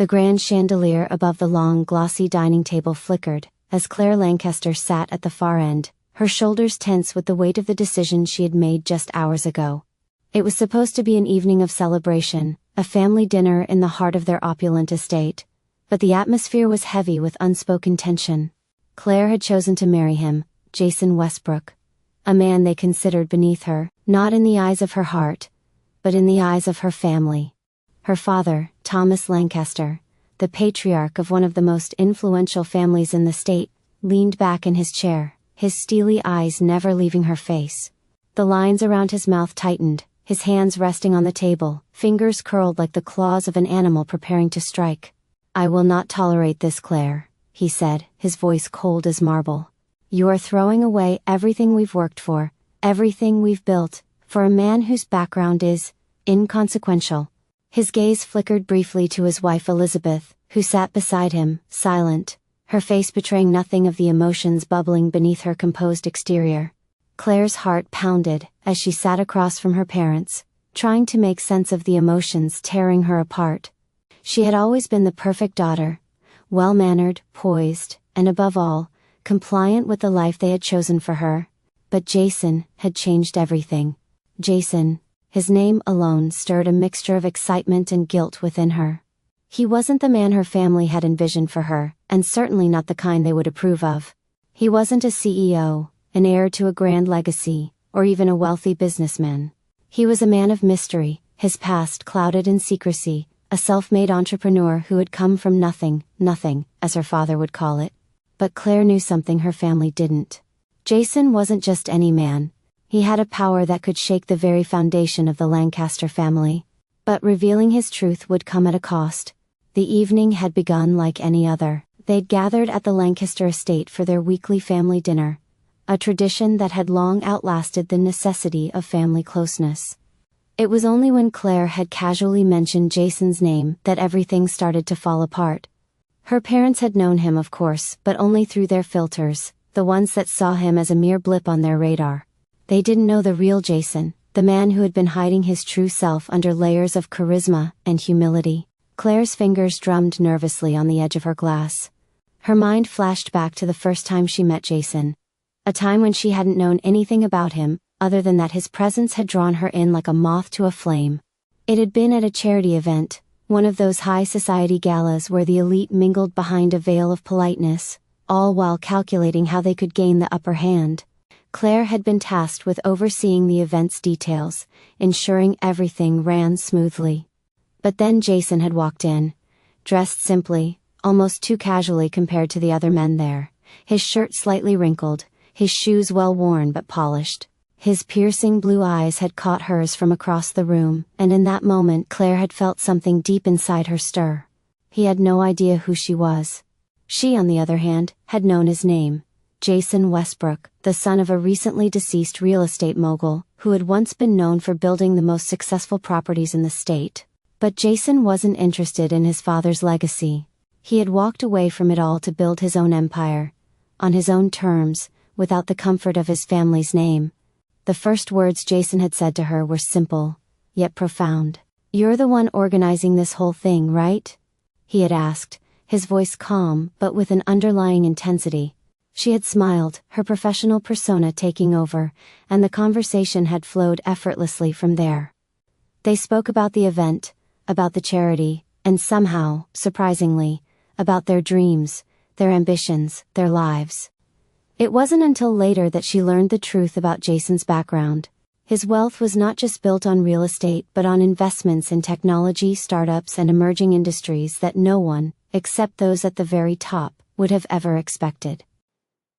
The grand chandelier above the long, glossy dining table flickered, as Claire Lancaster sat at the far end, her shoulders tense with the weight of the decision she had made just hours ago. It was supposed to be an evening of celebration, a family dinner in the heart of their opulent estate, but the atmosphere was heavy with unspoken tension. Claire had chosen to marry him, Jason Westbrook. A man they considered beneath her, not in the eyes of her heart, but in the eyes of her family. Her father, Thomas Lancaster, the patriarch of one of the most influential families in the state, leaned back in his chair, his steely eyes never leaving her face. The lines around his mouth tightened, his hands resting on the table, fingers curled like the claws of an animal preparing to strike. "I will not tolerate this, Claire," he said, his voice cold as marble. "You are throwing away everything we've worked for, everything we've built, for a man whose background is inconsequential." His gaze flickered briefly to his wife Elizabeth, who sat beside him, silent, her face betraying nothing of the emotions bubbling beneath her composed exterior. Claire's heart pounded, as she sat across from her parents, trying to make sense of the emotions tearing her apart. She had always been the perfect daughter, well-mannered, poised, and above all, compliant with the life they had chosen for her. But Jason had changed everything. Jason, his name alone stirred a mixture of excitement and guilt within her. He wasn't the man her family had envisioned for her, and certainly not the kind they would approve of. He wasn't a CEO, an heir to a grand legacy, or even a wealthy businessman. He was a man of mystery, his past clouded in secrecy, a self-made entrepreneur who had come from nothing, as her father would call it. But Claire knew something her family didn't. Jason wasn't just any man. He had a power that could shake the very foundation of the Lancaster family. But revealing his truth would come at a cost. The evening had begun like any other. They'd gathered at the Lancaster estate for their weekly family dinner, a tradition that had long outlasted the necessity of family closeness. It was only when Claire had casually mentioned Jason's name that everything started to fall apart. Her parents had known him, of course, but only through their filters, the ones that saw him as a mere blip on their radar. They didn't know the real Jason, the man who had been hiding his true self under layers of charisma and humility. Claire's fingers drummed nervously on the edge of her glass. Her mind flashed back to the first time she met Jason. A time when she hadn't known anything about him, other than that his presence had drawn her in like a moth to a flame. It had been at a charity event, one of those high society galas where the elite mingled behind a veil of politeness, all while calculating how they could gain the upper hand. Claire had been tasked with overseeing the event's details, ensuring everything ran smoothly. But then Jason had walked in, dressed simply, almost too casually compared to the other men there, his shirt slightly wrinkled, his shoes well worn but polished. His piercing blue eyes had caught hers from across the room, and in that moment Claire had felt something deep inside her stir. He had no idea who she was. She, on the other hand, had known his name. Jason Westbrook, the son of a recently deceased real estate mogul, who had once been known for building the most successful properties in the state. But Jason wasn't interested in his father's legacy. He had walked away from it all to build his own empire, on his own terms, without the comfort of his family's name. The first words Jason had said to her were simple, yet profound. "You're the one organizing this whole thing, right?" he had asked, his voice calm but with an underlying intensity. She had smiled, her professional persona taking over, and the conversation had flowed effortlessly from there. They spoke about the event, about the charity, and somehow, surprisingly, about their dreams, their ambitions, their lives. It wasn't until later that she learned the truth about Jason's background. His wealth was not just built on real estate but on investments in technology, startups, and emerging industries that no one, except those at the very top, would have ever expected.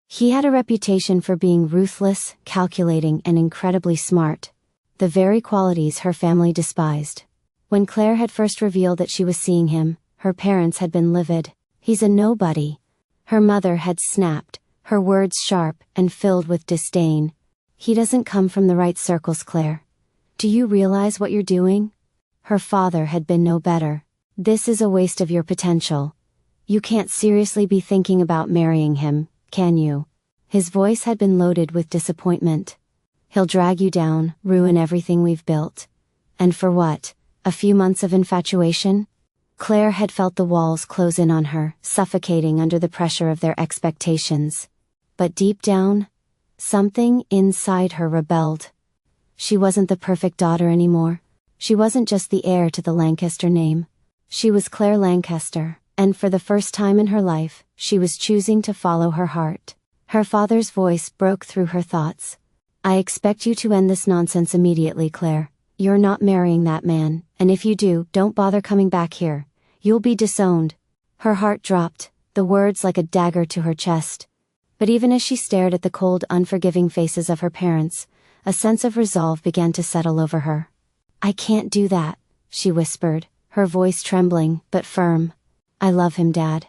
He had a reputation for being ruthless, calculating, and incredibly smart, the very qualities her family despised. When Claire had first revealed that she was seeing him, her parents had been livid. "He's a nobody." Her mother had snapped, her words sharp and filled with disdain. "He doesn't come from the right circles, Claire. Do you realize what you're doing?" Her father had been no better. "This is a waste of your potential. You can't seriously be thinking about marrying him, can you?" His voice had been loaded with disappointment. "He'll drag you down, ruin everything we've built. And for what? A few months of infatuation?" Claire had felt the walls close in on her, suffocating under the pressure of their expectations. But deep down, something inside her rebelled. She wasn't the perfect daughter anymore. She wasn't just the heir to the Lancaster name. She was Claire Lancaster, and for the first time in her life, she was choosing to follow her heart. Her father's voice broke through her thoughts. "I expect you to end this nonsense immediately, Claire. You're not marrying that man, and if you do, don't bother coming back here. You'll be disowned." Her heart dropped, the words like a dagger to her chest. But even as she stared at the cold, unforgiving faces of her parents, a sense of resolve began to settle over her. "I can't do that," she whispered, her voice trembling, but firm. "I love him, Dad.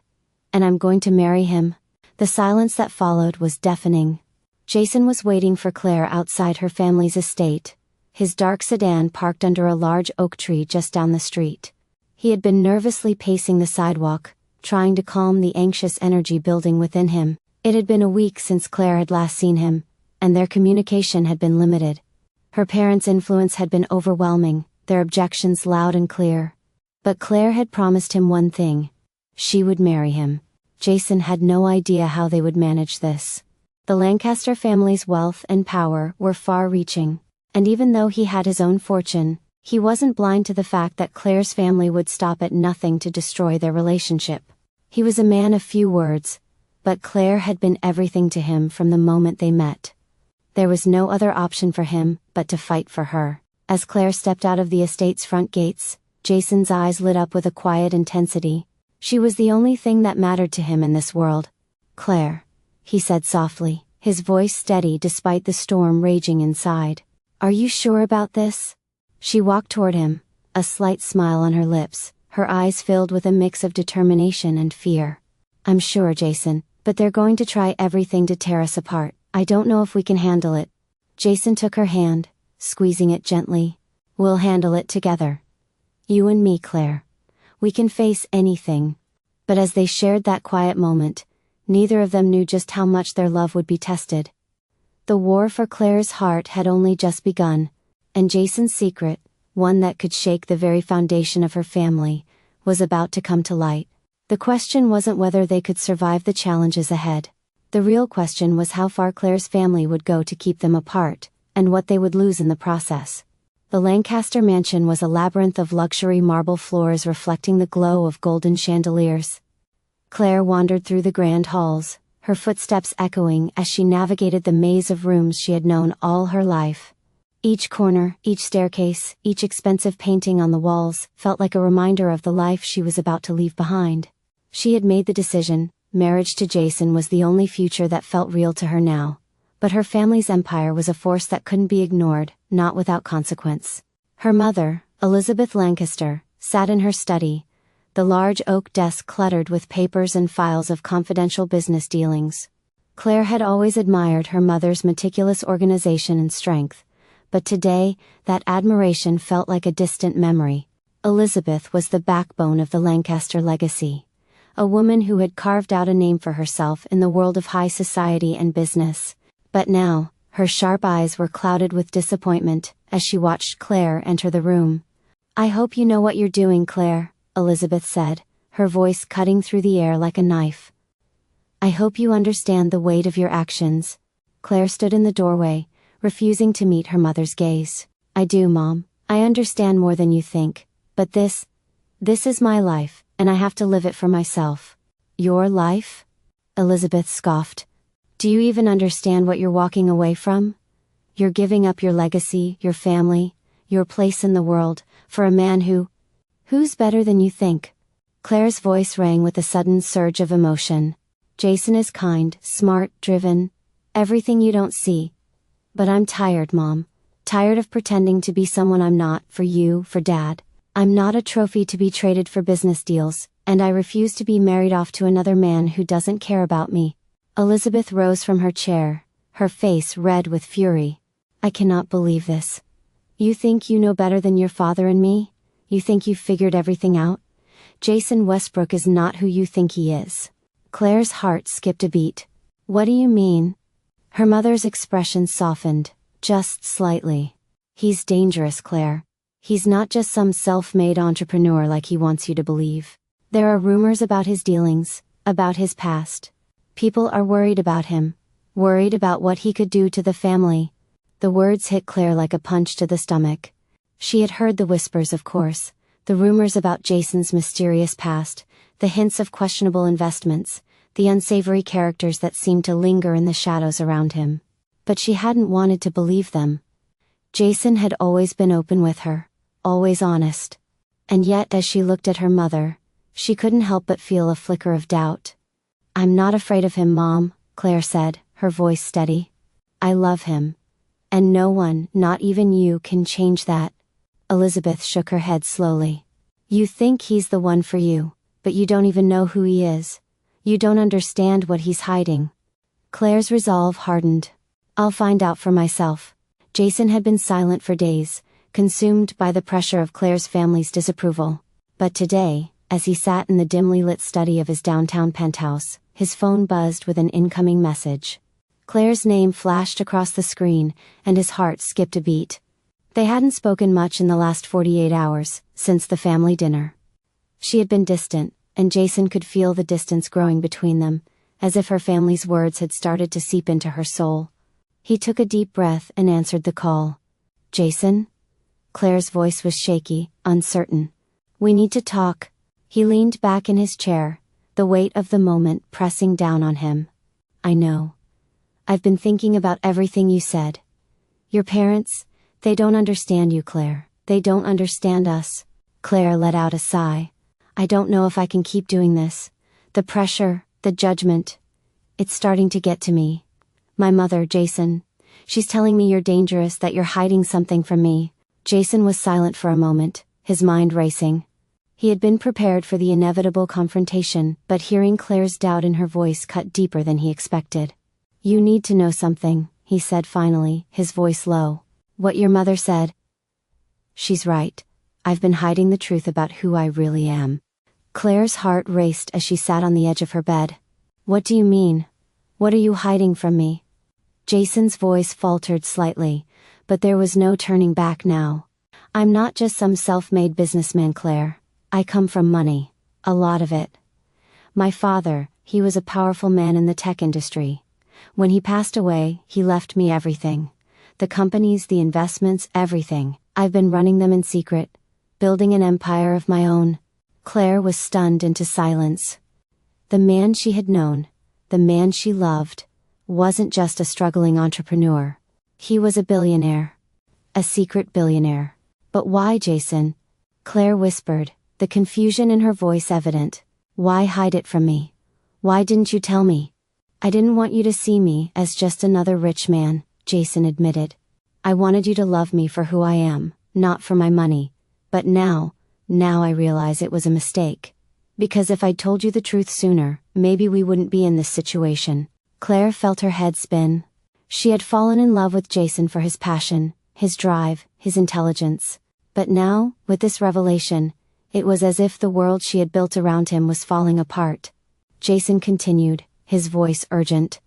And I'm going to marry him." The silence that followed was deafening. Jason was waiting for Claire outside her family's estate, his dark sedan parked under a large oak tree just down the street. He had been nervously pacing the sidewalk, trying to calm the anxious energy building within him. It had been a week since Claire had last seen him, and their communication had been limited. Her parents' influence had been overwhelming, their objections loud and clear. But Claire had promised him one thing. She would marry him. Jason had no idea how they would manage this. The Lancaster family's wealth and power were far-reaching, and even though he had his own fortune, he wasn't blind to the fact that Claire's family would stop at nothing to destroy their relationship. He was a man of few words, but Claire had been everything to him from the moment they met. There was no other option for him but to fight for her. As Claire stepped out of the estate's front gates, Jason's eyes lit up with a quiet intensity. She was the only thing that mattered to him in this world. "Claire," he said softly, his voice steady despite the storm raging inside. "Are you sure about this?" She walked toward him, a slight smile on her lips, her eyes filled with a mix of determination and fear. "I'm sure, Jason, but they're going to try everything to tear us apart. I don't know if we can handle it." Jason took her hand, squeezing it gently. "We'll handle it together. You and me, Claire. We can face anything." But as they shared that quiet moment, neither of them knew just how much their love would be tested. The war for Claire's heart had only just begun, and Jason's secret, one that could shake the very foundation of her family, was about to come to light. The question wasn't whether they could survive the challenges ahead. The real question was how far Claire's family would go to keep them apart, and what they would lose in the process. The Lancaster mansion was a labyrinth of luxury marble floors reflecting the glow of golden chandeliers. Claire wandered through the grand halls, her footsteps echoing as she navigated the maze of rooms she had known all her life. Each corner, each staircase, each expensive painting on the walls felt like a reminder of the life she was about to leave behind. She had made the decision, marriage to Jason was the only future that felt real to her now. But her family's empire was a force that couldn't be ignored, not without consequence. Her mother, Elizabeth Lancaster, sat in her study, the large oak desk cluttered with papers and files of confidential business dealings. Claire had always admired her mother's meticulous organization and strength, but today, that admiration felt like a distant memory. Elizabeth was the backbone of the Lancaster legacy, a woman who had carved out a name for herself in the world of high society and business. But now, her sharp eyes were clouded with disappointment as she watched Claire enter the room. "I hope you know what you're doing, Claire," Elizabeth said, her voice cutting through the air like a knife. "I hope you understand the weight of your actions." Claire stood in the doorway, refusing to meet her mother's gaze. "I do, Mom. I understand more than you think. But this is my life, and I have to live it for myself." "Your life?" Elizabeth scoffed. "Do you even understand what you're walking away from? You're giving up your legacy, your family, your place in the world, for a man who's better than you think." Claire's voice rang with a sudden surge of emotion. "Jason is kind, smart, driven, everything you don't see. But I'm tired, Mom. Tired of pretending to be someone I'm not, for you, for Dad. I'm not a trophy to be traded for business deals, and I refuse to be married off to another man who doesn't care about me." Elizabeth rose from her chair, her face red with fury. "I cannot believe this. You think you know better than your father and me? You think you've figured everything out? Jason Westbrook is not who you think he is." Claire's heart skipped a beat. "What do you mean?" Her mother's expression softened, just slightly. "He's dangerous, Claire. He's not just some self-made entrepreneur like he wants you to believe. There are rumors about his dealings, about his past. People are worried about him, worried about what he could do to the family. The words hit Claire like a punch to the stomach. She had heard the whispers, of course, the rumors about Jason's mysterious past, the hints of questionable investments, the unsavory characters that seemed to linger in the shadows around him. But she hadn't wanted to believe them. Jason had always been open with her, always honest. And yet as she looked at her mother, she couldn't help but feel a flicker of doubt. "I'm not afraid of him, Mom," Claire said, her voice steady. "I love him. And no one, not even you, can change that." Elizabeth shook her head slowly. "You think he's the one for you, but you don't even know who he is. You don't understand what he's hiding." Claire's resolve hardened. "I'll find out for myself." Jason had been silent for days, consumed by the pressure of Claire's family's disapproval. But today, as he sat in the dimly lit study of his downtown penthouse, his phone buzzed with an incoming message. Claire's name flashed across the screen, and his heart skipped a beat. They hadn't spoken much in the last 48 hours, since the family dinner. She had been distant, and Jason could feel the distance growing between them, as if her family's words had started to seep into her soul. He took a deep breath and answered the call. "Jason?" Claire's voice was shaky, uncertain. "We need to talk." He leaned back in his chair, the weight of the moment pressing down on him. "I know. I've been thinking about everything you said. Your parents, they don't understand you, Claire. They don't understand us." Claire let out a sigh. "I don't know if I can keep doing this. The pressure, the judgment. It's starting to get to me. My mother, Jason. She's telling me you're dangerous, that you're hiding something from me." Jason was silent for a moment, his mind racing. He had been prepared for the inevitable confrontation, but hearing Claire's doubt in her voice cut deeper than he expected. "You need to know something," he said finally, his voice low. "What your mother said. She's right. I've been hiding the truth about who I really am." Claire's heart raced as she sat on the edge of her bed. "What do you mean? What are you hiding from me?" Jason's voice faltered slightly, but there was no turning back now. "I'm not just some self-made businessman, Claire. I come from money. A lot of it. My father, he was a powerful man in the tech industry. When he passed away, he left me everything. The companies, the investments, everything. I've been running them in secret, building an empire of my own." Claire was stunned into silence. The man she had known, the man she loved, wasn't just a struggling entrepreneur. He was a billionaire. A secret billionaire. "But why, Jason?" Claire whispered, the confusion in her voice evident. "Why hide it from me? Why didn't you tell me?" "I didn't want you to see me as just another rich man," Jason admitted. "I wanted you to love me for who I am, not for my money. But now I realize it was a mistake. Because if I'd told you the truth sooner, maybe we wouldn't be in this situation." Claire felt her head spin. She had fallen in love with Jason for his passion, his drive, his intelligence. But now, with this revelation, it was as if the world she had built around him was falling apart. Jason continued, his voice urgent.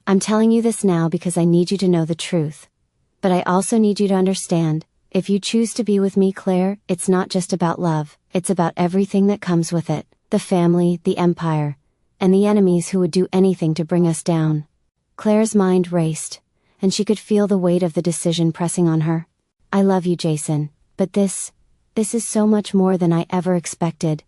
"I'm telling you this now because I need you to know the truth. But I also need you to understand, if you choose to be with me, Claire, it's not just about love, it's about everything that comes with it, the family, the empire, and the enemies who would do anything to bring us down." Claire's mind raced, and she could feel the weight of the decision pressing on her. "I love you, Jason, but this is so much more than I ever expected."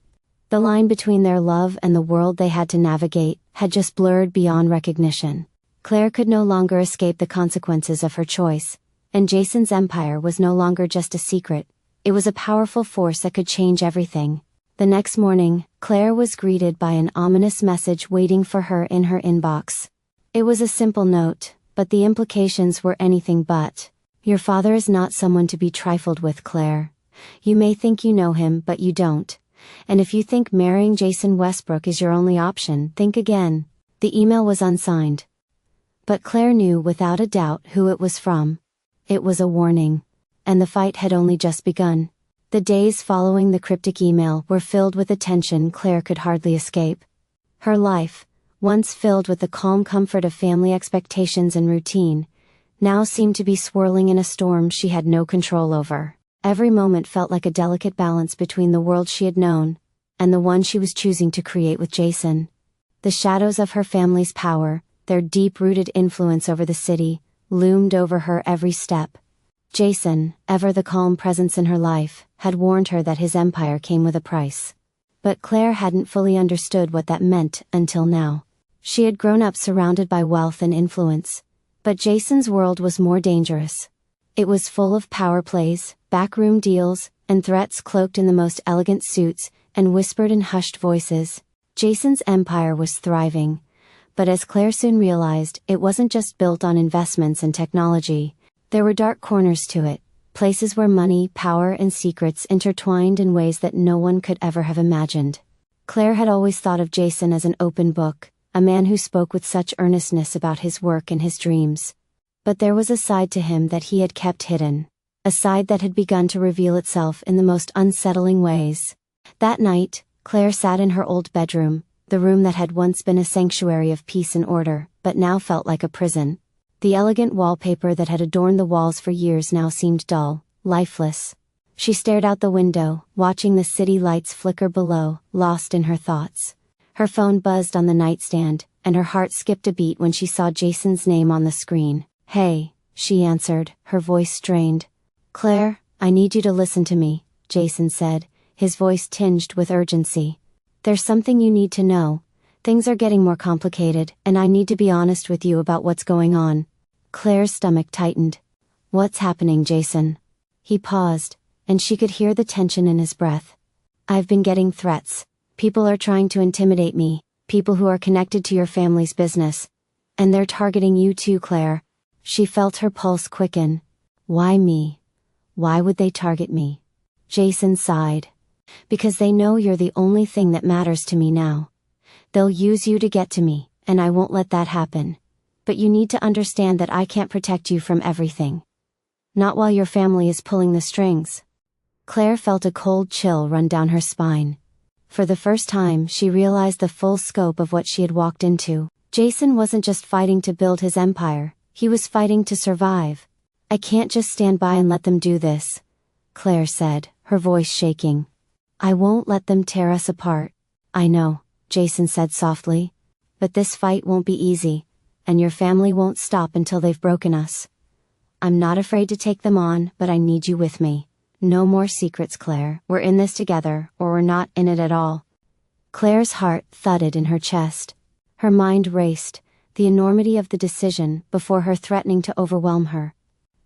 The line between their love and the world they had to navigate had just blurred beyond recognition. Claire could no longer escape the consequences of her choice, and Jason's empire was no longer just a secret, it was a powerful force that could change everything. The next morning, Claire was greeted by an ominous message waiting for her in her inbox. It was a simple note, but the implications were anything but. "Your father is not someone to be trifled with, Claire. You may think you know him, but you don't. And if you think marrying Jason Westbrook is your only option, think again." The email was unsigned. But Claire knew without a doubt who it was from. It was a warning. And the fight had only just begun. The days following the cryptic email were filled with a tension Claire could hardly escape. Her life, once filled with the calm comfort of family expectations and routine, now seemed to be swirling in a storm she had no control over. Every moment felt like a delicate balance between the world she had known and the one she was choosing to create with Jason. The shadows of her family's power, their deep-rooted influence over the city, loomed over her every step. Jason, ever the calm presence in her life, had warned her that his empire came with a price. But Claire hadn't fully understood what that meant until now. She had grown up surrounded by wealth and influence. But Jason's world was more dangerous. It was full of power plays, backroom deals, and threats cloaked in the most elegant suits and whispered in hushed voices. Jason's empire was thriving. But as Claire soon realized, it wasn't just built on investments and technology. There were dark corners to it, places where money, power, and secrets intertwined in ways that no one could ever have imagined. Claire had always thought of Jason as an open book, a man who spoke with such earnestness about his work and his dreams. But there was a side to him that he had kept hidden. A side that had begun to reveal itself in the most unsettling ways. That night, Claire sat in her old bedroom, the room that had once been a sanctuary of peace and order, but now felt like a prison. The elegant wallpaper that had adorned the walls for years now seemed dull, lifeless. She stared out the window, watching the city lights flicker below, lost in her thoughts. Her phone buzzed on the nightstand, and her heart skipped a beat when she saw Jason's name on the screen. "Hey," she answered, her voice strained. "Claire, I need you to listen to me," Jason said, his voice tinged with urgency. "There's something you need to know. Things are getting more complicated, and I need to be honest with you about what's going on." Claire's stomach tightened. "What's happening, Jason?" He paused, and she could hear the tension in his breath. "I've been getting threats. People are trying to intimidate me, people who are connected to your family's business. And they're targeting you too, Claire." She felt her pulse quicken. "Why me? Why would they target me?" Jason sighed. "Because they know you're the only thing that matters to me now. They'll use you to get to me, and I won't let that happen. But you need to understand that I can't protect you from everything. Not while your family is pulling the strings." Claire felt a cold chill run down her spine. For the first time, she realized the full scope of what she had walked into. Jason wasn't just fighting to build his empire, he was fighting to survive. "I can't just stand by and let them do this," Claire said, her voice shaking. "I won't let them tear us apart." "I know," Jason said softly. "But this fight won't be easy, and your family won't stop until they've broken us. I'm not afraid to take them on, but I need you with me. No more secrets, Claire. We're in this together, or we're not in it at all." Claire's heart thudded in her chest. Her mind raced, the enormity of the decision before her threatening to overwhelm her.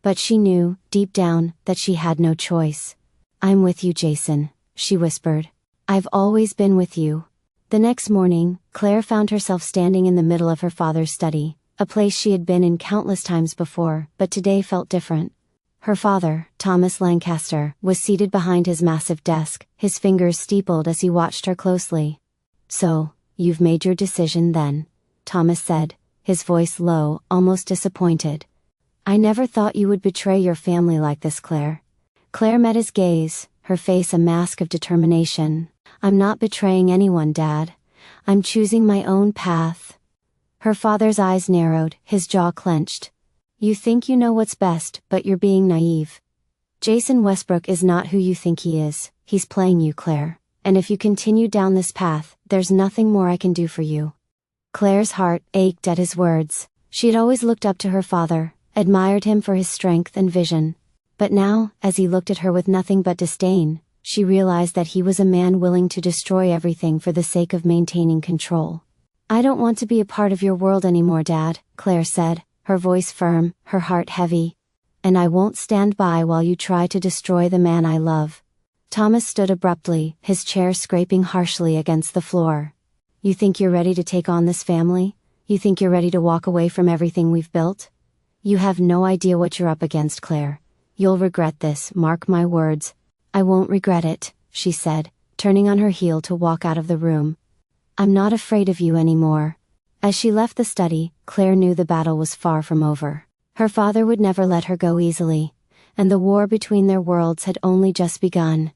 But she knew, deep down, that she had no choice. "I'm with you, Jason," she whispered. "I've always been with you." The next morning, Claire found herself standing in the middle of her father's study, a place she had been in countless times before, but today felt different. Her father, Thomas Lancaster, was seated behind his massive desk, his fingers steepled as he watched her closely. "So, you've made your decision then," Thomas said, his voice low, almost disappointed. "I never thought you would betray your family like this, Claire." Claire met his gaze, her face a mask of determination. "I'm not betraying anyone, Dad. I'm choosing my own path." Her father's eyes narrowed, his jaw clenched. "You think you know what's best, but you're being naive. Jason Westbrook is not who you think he is. He's playing you, Claire. And if you continue down this path, there's nothing more I can do for you." Claire's heart ached at his words. She had always looked up to her father, admired him for his strength and vision. But now, as he looked at her with nothing but disdain, she realized that he was a man willing to destroy everything for the sake of maintaining control. "I don't want to be a part of your world anymore, Dad," Claire said, her voice firm, her heart heavy. "And I won't stand by while you try to destroy the man I love." Thomas stood abruptly, his chair scraping harshly against the floor. "You think you're ready to take on this family? You think you're ready to walk away from everything we've built? You have no idea what you're up against, Claire. You'll regret this, mark my words." "I won't regret it," she said, turning on her heel to walk out of the room. "I'm not afraid of you anymore." As she left the study, Claire knew the battle was far from over. Her father would never let her go easily, and the war between their worlds had only just begun.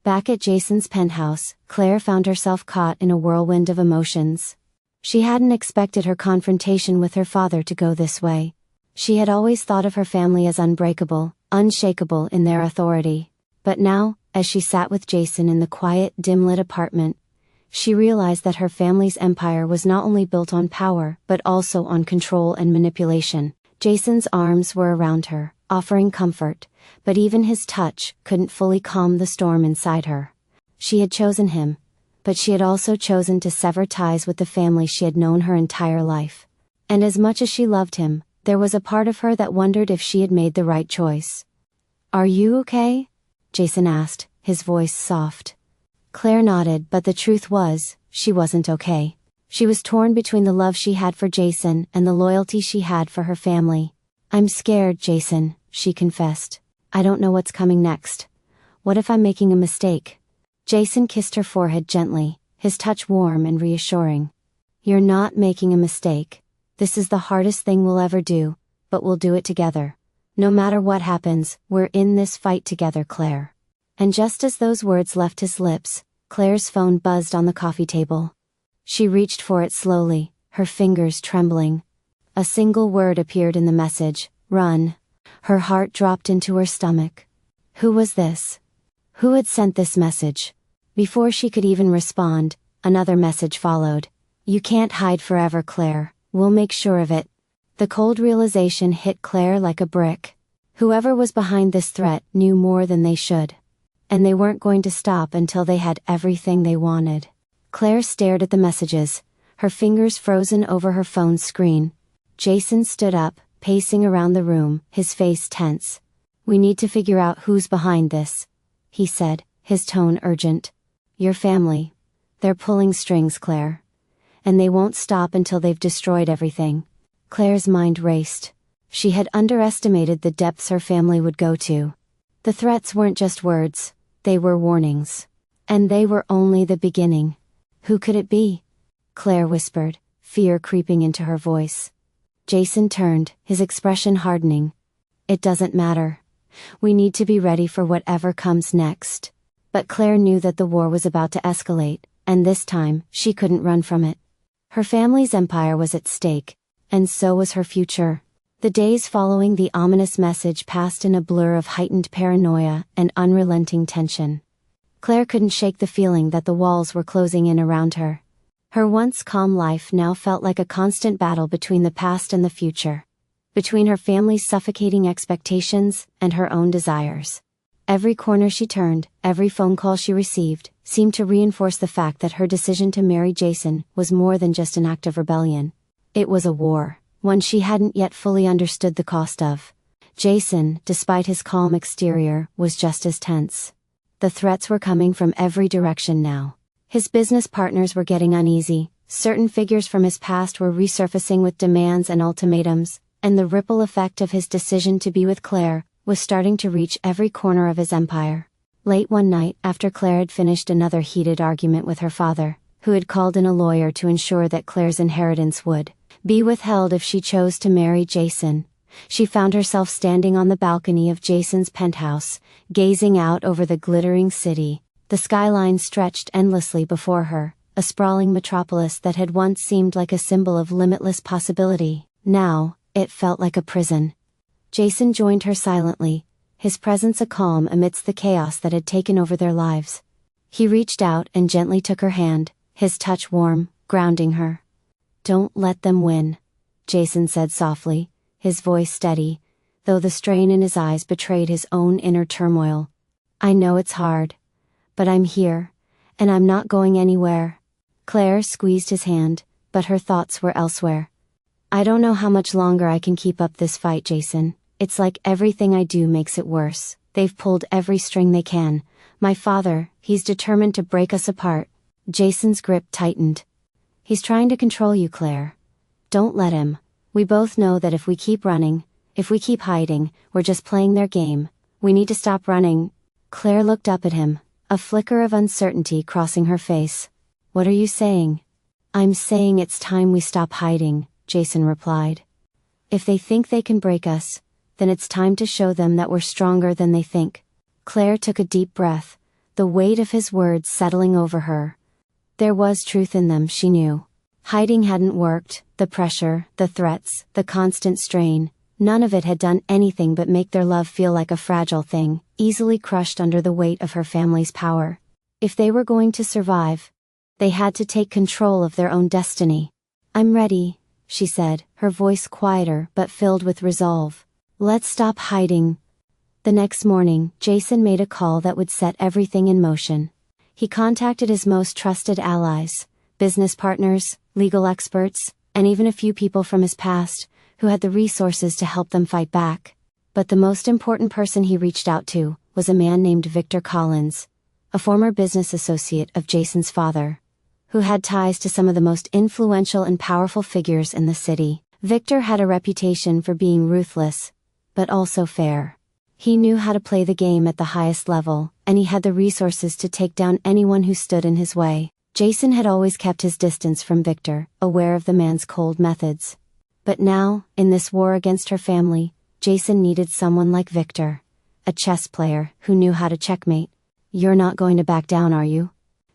Back at Jason's penthouse, Claire found herself caught in a whirlwind of emotions. She hadn't expected her confrontation with her father to go this way. She had always thought of her family as unbreakable, unshakable in their authority. But now, as she sat with Jason in the quiet, dim-lit apartment, she realized that her family's empire was not only built on power, but also on control and manipulation. Jason's arms were around her, offering comfort, but even his touch couldn't fully calm the storm inside her. She had chosen him, but she had also chosen to sever ties with the family she had known her entire life. And as much as she loved him, there was a part of her that wondered if she had made the right choice. "Are you okay?" Jason asked, his voice soft. Claire nodded, but the truth was, she wasn't okay. She was torn between the love she had for Jason and the loyalty she had for her family. "I'm scared, Jason," she confessed. "I don't know what's coming next. What if I'm making a mistake?" Jason kissed her forehead gently, his touch warm and reassuring. "You're not making a mistake. This is the hardest thing we'll ever do, but we'll do it together. No matter what happens, we're in this fight together, Claire." And just as those words left his lips, Claire's phone buzzed on the coffee table. She reached for it slowly, her fingers trembling. A single word appeared in the message: "Run." Her heart dropped into her stomach. Who was this? Who had sent this message? Before she could even respond, another message followed. "You can't hide forever, Claire. We'll make sure of it." The cold realization hit Claire like a brick. Whoever was behind this threat knew more than they should. And they weren't going to stop until they had everything they wanted. Claire stared at the messages, her fingers frozen over her phone's screen. Jason stood up, pacing around the room, his face tense. "We need to figure out who's behind this," he said, his tone urgent. "Your family. They're pulling strings, Claire. And they won't stop until they've destroyed everything." Claire's mind raced. She had underestimated the depths her family would go to. The threats weren't just words, they were warnings. And they were only the beginning. Who could it be? Claire whispered, fear creeping into her voice. Jason turned, his expression hardening. "It doesn't matter. We need to be ready for whatever comes next." But Claire knew that the war was about to escalate, and this time, she couldn't run from it. Her family's empire was at stake, and so was her future. The days following the ominous message passed in a blur of heightened paranoia and unrelenting tension. Claire couldn't shake the feeling that the walls were closing in around her. Her once calm life now felt like a constant battle between the past and the future. Between her family's suffocating expectations and her own desires. Every corner she turned, every phone call she received, seemed to reinforce the fact that her decision to marry Jason was more than just an act of rebellion. It was a war, one she hadn't yet fully understood the cost of. Jason, despite his calm exterior, was just as tense. The threats were coming from every direction now. His business partners were getting uneasy, certain figures from his past were resurfacing with demands and ultimatums, and the ripple effect of his decision to be with Claire was starting to reach every corner of his empire. Late one night, after Claire had finished another heated argument with her father, who had called in a lawyer to ensure that Claire's inheritance would be withheld if she chose to marry Jason, she found herself standing on the balcony of Jason's penthouse, gazing out over the glittering city. The skyline stretched endlessly before her, a sprawling metropolis that had once seemed like a symbol of limitless possibility. Now, it felt like a prison. Jason joined her silently, his presence a calm amidst the chaos that had taken over their lives. He reached out and gently took her hand, his touch warm, grounding her. "Don't let them win," Jason said softly, his voice steady, though the strain in his eyes betrayed his own inner turmoil. "I know it's hard. But I'm here, and I'm not going anywhere." Claire squeezed his hand, but her thoughts were elsewhere. "I don't know how much longer I can keep up this fight, Jason. It's like everything I do makes it worse. They've pulled every string they can. My father, he's determined to break us apart." Jason's grip tightened. "He's trying to control you, Claire. Don't let him. We both know that if we keep running, if we keep hiding, we're just playing their game. We need to stop running." Claire looked up at him, a flicker of uncertainty crossing her face. "What are you saying?" "I'm saying it's time we stop hiding," Jason replied. "If they think they can break us, then it's time to show them that we're stronger than they think." Claire took a deep breath, the weight of his words settling over her. There was truth in them, she knew. Hiding hadn't worked, the pressure, the threats, the constant strain. None of it had done anything but make their love feel like a fragile thing, easily crushed under the weight of her family's power. If they were going to survive, they had to take control of their own destiny. "I'm ready," she said, her voice quieter but filled with resolve. "Let's stop hiding." The next morning, Jason made a call that would set everything in motion. He contacted his most trusted allies, business partners, legal experts, and even a few people from his past, who had the resources to help them fight back. But the most important person he reached out to was a man named Victor Collins, a former business associate of Jason's father, who had ties to some of the most influential and powerful figures in the city. Victor had a reputation for being ruthless, but also fair. He knew how to play the game at the highest level, and he had the resources to take down anyone who stood in his way. Jason had always kept his distance from Victor, aware of the man's cold methods. But now, in this war against her family, Jason needed someone like Victor. A chess player who knew how to checkmate. "You're not going to back down, are you?"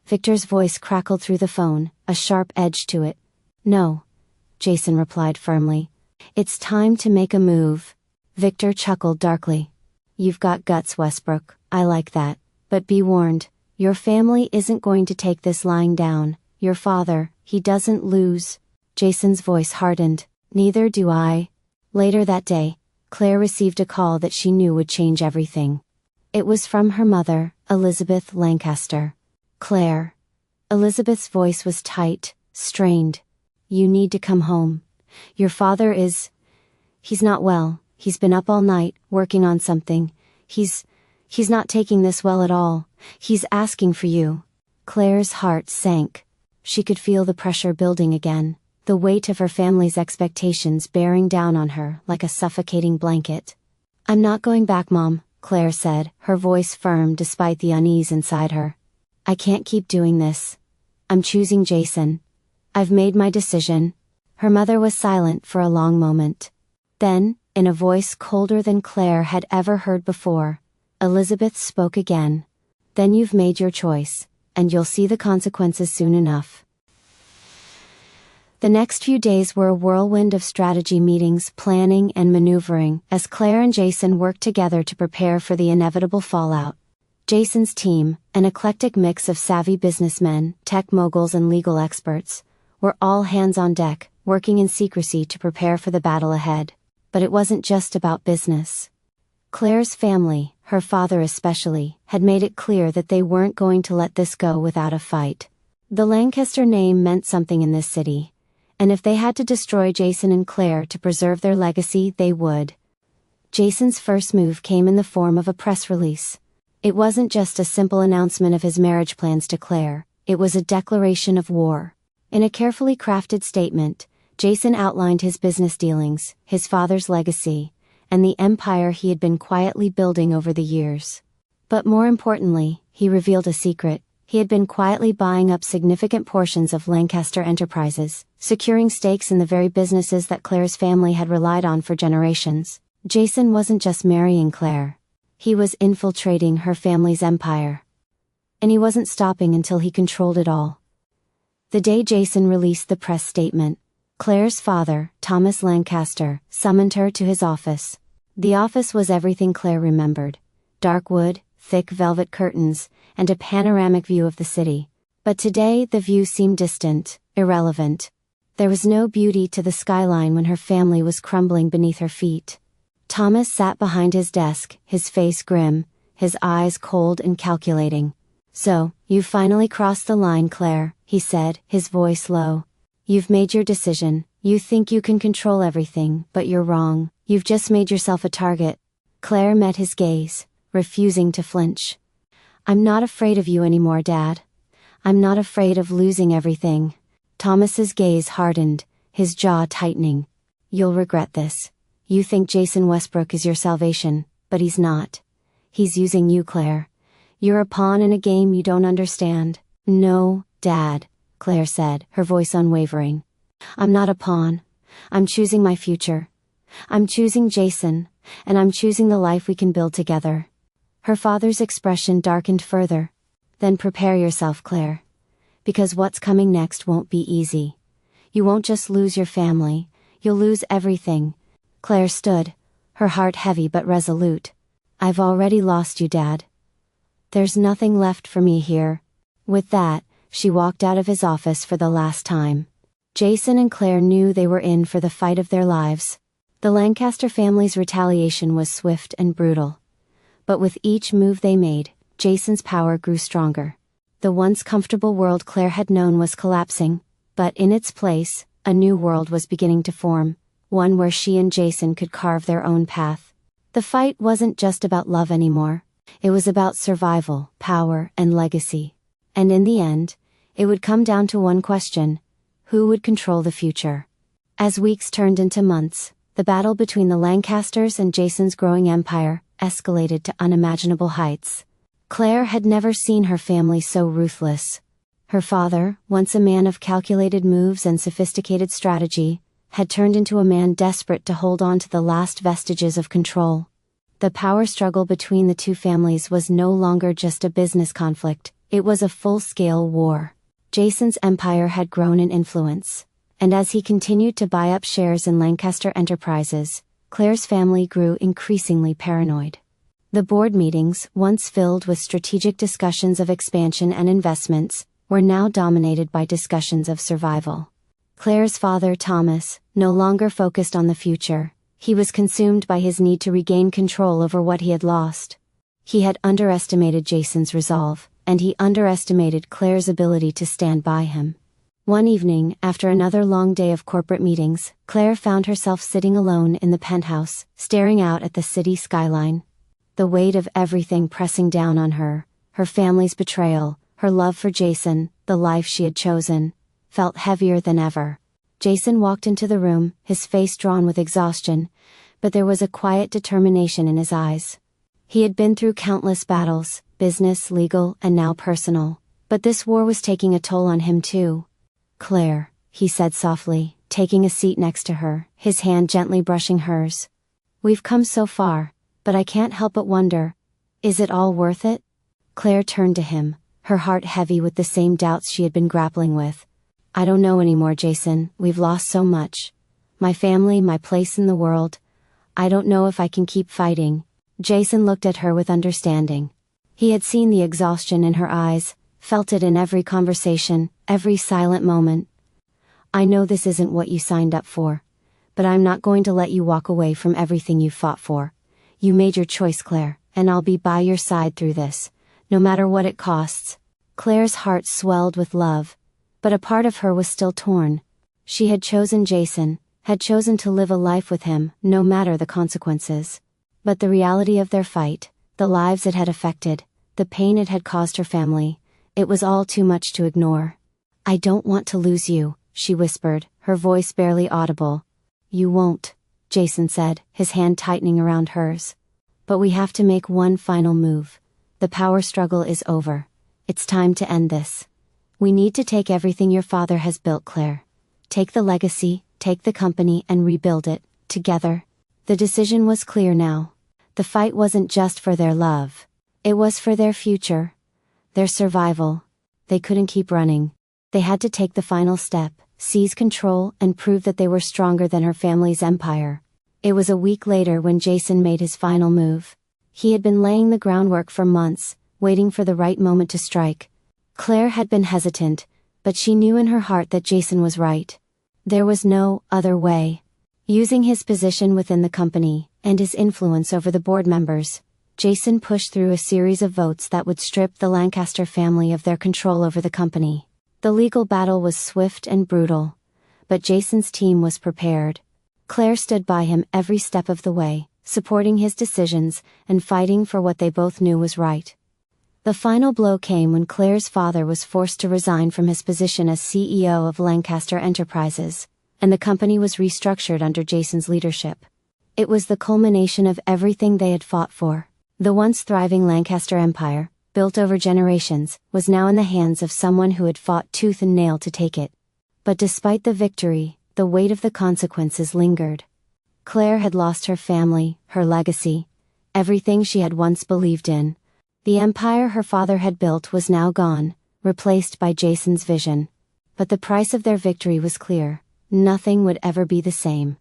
Victor's voice crackled through the phone, a sharp edge to it. "No," Jason replied firmly. "It's time to make a move." Victor chuckled darkly. "You've got guts, Westbrook, I like that. But be warned, your family isn't going to take this lying down. Your father, he doesn't lose." Jason's voice hardened. "Neither do I." Later that day, Claire received a call that she knew would change everything. It was from her mother, Elizabeth Lancaster. "Claire." Elizabeth's voice was tight, strained. "You need to come home. Your father he's not well. He's been up all night, working on something. He's not taking this well at all. He's asking for you." Claire's heart sank. She could feel the pressure building again, the weight of her family's expectations bearing down on her like a suffocating blanket. "I'm not going back, Mom," Claire said, her voice firm despite the unease inside her. "I can't keep doing this. I'm choosing Jason. I've made my decision." Her mother was silent for a long moment. Then, in a voice colder than Claire had ever heard before, Elizabeth spoke again. "Then you've made your choice, and you'll see the consequences soon enough." The next few days were a whirlwind of strategy meetings, planning and maneuvering, as Claire and Jason worked together to prepare for the inevitable fallout. Jason's team, an eclectic mix of savvy businessmen, tech moguls and legal experts, were all hands on deck, working in secrecy to prepare for the battle ahead. But it wasn't just about business. Claire's family, her father especially, had made it clear that they weren't going to let this go without a fight. The Lancaster name meant something in this city, and if they had to destroy Jason and Claire to preserve their legacy, they would. Jason's first move came in the form of a press release. It wasn't just a simple announcement of his marriage plans to Claire, it was a declaration of war. In a carefully crafted statement, Jason outlined his business dealings, his father's legacy, and the empire he had been quietly building over the years. But more importantly, he revealed a secret. He had been quietly buying up significant portions of Lancaster Enterprises, securing stakes in the very businesses that Claire's family had relied on for generations. Jason wasn't just marrying Claire. He was infiltrating her family's empire. And he wasn't stopping until he controlled it all. The day Jason released the press statement, Claire's father, Thomas Lancaster, summoned her to his office. The office was everything Claire remembered. Dark wood, thick velvet curtains, and a panoramic view of the city. But today the view seemed distant, irrelevant. There was no beauty to the skyline when her family was crumbling beneath her feet. Thomas sat behind his desk, his face grim, his eyes cold and calculating. "So, you've finally crossed the line, Claire," he said, his voice low. "You've made your decision. You think you can control everything, but you're wrong. You've just made yourself a target." Claire met his gaze, refusing to flinch. "I'm not afraid of you anymore, Dad. I'm not afraid of losing everything." Thomas's gaze hardened, his jaw tightening. "You'll regret this. You think Jason Westbrook is your salvation, but he's not. He's using you, Claire. You're a pawn in a game you don't understand." "No, Dad," Claire said, her voice unwavering. "I'm not a pawn. I'm choosing my future. I'm choosing Jason, and I'm choosing the life we can build together." Her father's expression darkened further. "Then prepare yourself, Claire. Because what's coming next won't be easy. You won't just lose your family, you'll lose everything." Claire stood, her heart heavy but resolute. "I've already lost you, Dad. There's nothing left for me here." With that, she walked out of his office for the last time. Jason and Claire knew they were in for the fight of their lives. The Lancaster family's retaliation was swift and brutal. But with each move they made, Jason's power grew stronger. The once comfortable world Claire had known was collapsing, but in its place, a new world was beginning to form, one where she and Jason could carve their own path. The fight wasn't just about love anymore. It was about survival, power, and legacy. And in the end, it would come down to one question: who would control the future? As weeks turned into months, the battle between the Lancasters and Jason's growing empire escalated to unimaginable heights. Claire had never seen her family so ruthless. Her father, once a man of calculated moves and sophisticated strategy, had turned into a man desperate to hold on to the last vestiges of control. The power struggle between the two families was no longer just a business conflict, it was a full-scale war. Jason's empire had grown in influence, and as he continued to buy up shares in Lancaster Enterprises, Claire's family grew increasingly paranoid. The board meetings, once filled with strategic discussions of expansion and investments, were now dominated by discussions of survival. Claire's father, Thomas, no longer focused on the future. He was consumed by his need to regain control over what he had lost. He had underestimated Jason's resolve, and he underestimated Claire's ability to stand by him. One evening, after another long day of corporate meetings, Claire found herself sitting alone in the penthouse, staring out at the city skyline. The weight of everything pressing down on her, her family's betrayal, her love for Jason, the life she had chosen, felt heavier than ever. Jason walked into the room, his face drawn with exhaustion, but there was a quiet determination in his eyes. He had been through countless battles, business, legal, and now personal, but this war was taking a toll on him too. "Claire," he said softly, taking a seat next to her, his hand gently brushing hers. "We've come so far, but I can't help but wonder, is it all worth it?" Claire turned to him, her heart heavy with the same doubts she had been grappling with. "I don't know anymore, Jason, we've lost so much. My family, my place in the world. I don't know if I can keep fighting." Jason looked at her with understanding. He had seen the exhaustion in her eyes, felt it in every conversation, every silent moment. "I know this isn't what you signed up for, but I'm not going to let you walk away from everything you fought for. You made your choice, Claire, and I'll be by your side through this, no matter what it costs." Claire's heart swelled with love, but a part of her was still torn. She had chosen Jason, had chosen to live a life with him, no matter the consequences. But the reality of their fight, the lives it had affected, the pain it had caused her family, it was all too much to ignore. "I don't want to lose you," she whispered, her voice barely audible. "You won't," Jason said, his hand tightening around hers. "But we have to make one final move. The power struggle is over. It's time to end this. We need to take everything your father has built, Claire. Take the legacy, take the company and rebuild it, together." The decision was clear now. The fight wasn't just for their love. It was for their future. Their survival. They couldn't keep running. They had to take the final step, seize control and prove that they were stronger than her family's empire. It was a week later when Jason made his final move. He had been laying the groundwork for months, waiting for the right moment to strike. Claire had been hesitant, but she knew in her heart that Jason was right. There was no other way. Using his position within the company, and his influence over the board members, Jason pushed through a series of votes that would strip the Lancaster family of their control over the company. The legal battle was swift and brutal, but Jason's team was prepared. Claire stood by him every step of the way, supporting his decisions, and fighting for what they both knew was right. The final blow came when Claire's father was forced to resign from his position as CEO of Lancaster Enterprises, and the company was restructured under Jason's leadership. It was the culmination of everything they had fought for. The once thriving Lancaster Empire, built over generations, was now in the hands of someone who had fought tooth and nail to take it. But despite the victory, the weight of the consequences lingered. Claire had lost her family, her legacy, everything she had once believed in. The empire her father had built was now gone, replaced by Jason's vision. But the price of their victory was clear: nothing would ever be the same.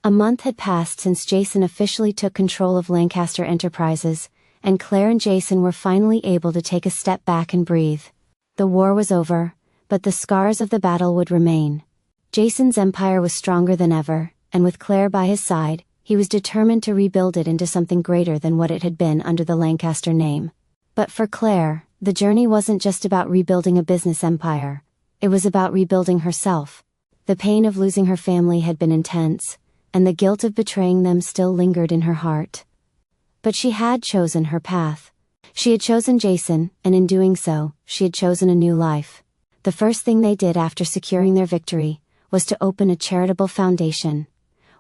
A month had passed since Jason officially took control of Lancaster Enterprises, and Claire and Jason were finally able to take a step back and breathe. The war was over, but the scars of the battle would remain. Jason's empire was stronger than ever, and with Claire by his side, he was determined to rebuild it into something greater than what it had been under the Lancaster name. But for Claire, the journey wasn't just about rebuilding a business empire. It was about rebuilding herself. The pain of losing her family had been intense, and the guilt of betraying them still lingered in her heart. But she had chosen her path. She had chosen Jason, and in doing so, she had chosen a new life. The first thing they did after securing their victory was to open a charitable foundation,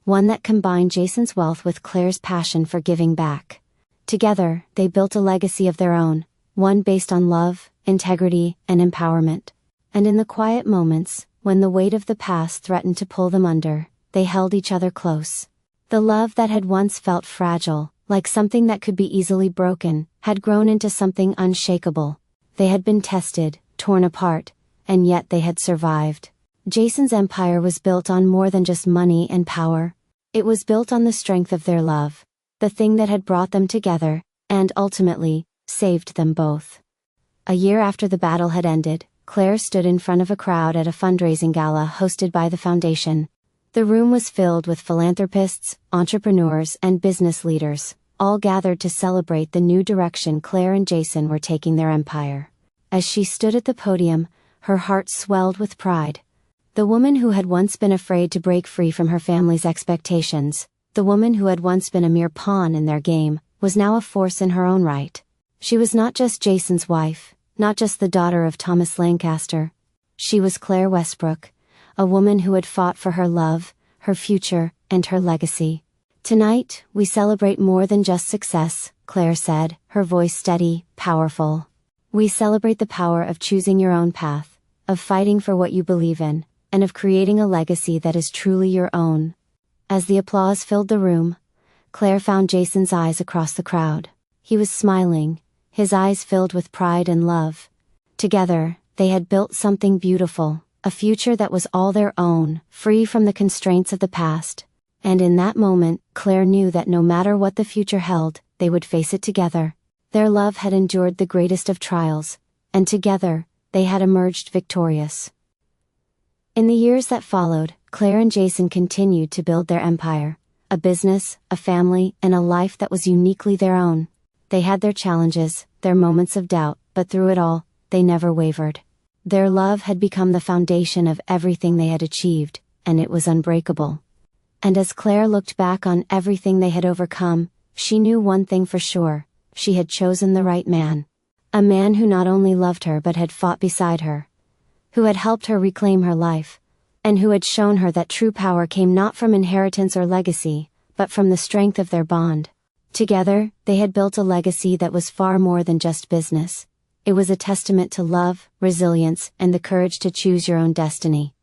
one that combined Jason's wealth with Claire's passion for giving back. Together, they built a legacy of their own, one based on love, integrity, and empowerment. And in the quiet moments, when the weight of the past threatened to pull them under, they held each other close. The love that had once felt fragile, like something that could be easily broken, had grown into something unshakable. They had been tested, torn apart, and yet they had survived. Jason's empire was built on more than just money and power. It was built on the strength of their love, the thing that had brought them together, and ultimately, saved them both. A year after the battle had ended, Claire stood in front of a crowd at a fundraising gala hosted by the foundation. The room was filled with philanthropists, entrepreneurs, and business leaders, all gathered to celebrate the new direction Claire and Jason were taking their empire. As she stood at the podium, her heart swelled with pride. The woman who had once been afraid to break free from her family's expectations, the woman who had once been a mere pawn in their game, was now a force in her own right. She was not just Jason's wife, not just the daughter of Thomas Lancaster. She was Claire Westbrook, a woman who had fought for her love, her future, and her legacy. "Tonight, we celebrate more than just success," Claire said, her voice steady, powerful. "We celebrate the power of choosing your own path, of fighting for what you believe in, and of creating a legacy that is truly your own." As the applause filled the room, Claire found Jason's eyes across the crowd. He was smiling, his eyes filled with pride and love. Together, they had built something beautiful, a future that was all their own, free from the constraints of the past. And in that moment, Claire knew that no matter what the future held, they would face it together. Their love had endured the greatest of trials, and together, they had emerged victorious. In the years that followed, Claire and Jason continued to build their empire, a business, a family, and a life that was uniquely their own. They had their challenges, their moments of doubt, but through it all, they never wavered. Their love had become the foundation of everything they had achieved, and it was unbreakable. And as Claire looked back on everything they had overcome, she knew one thing for sure: she had chosen the right man. A man who not only loved her but had fought beside her, who had helped her reclaim her life, and who had shown her that true power came not from inheritance or legacy, but from the strength of their bond. Together, they had built a legacy that was far more than just business. It was a testament to love, resilience, and the courage to choose your own destiny.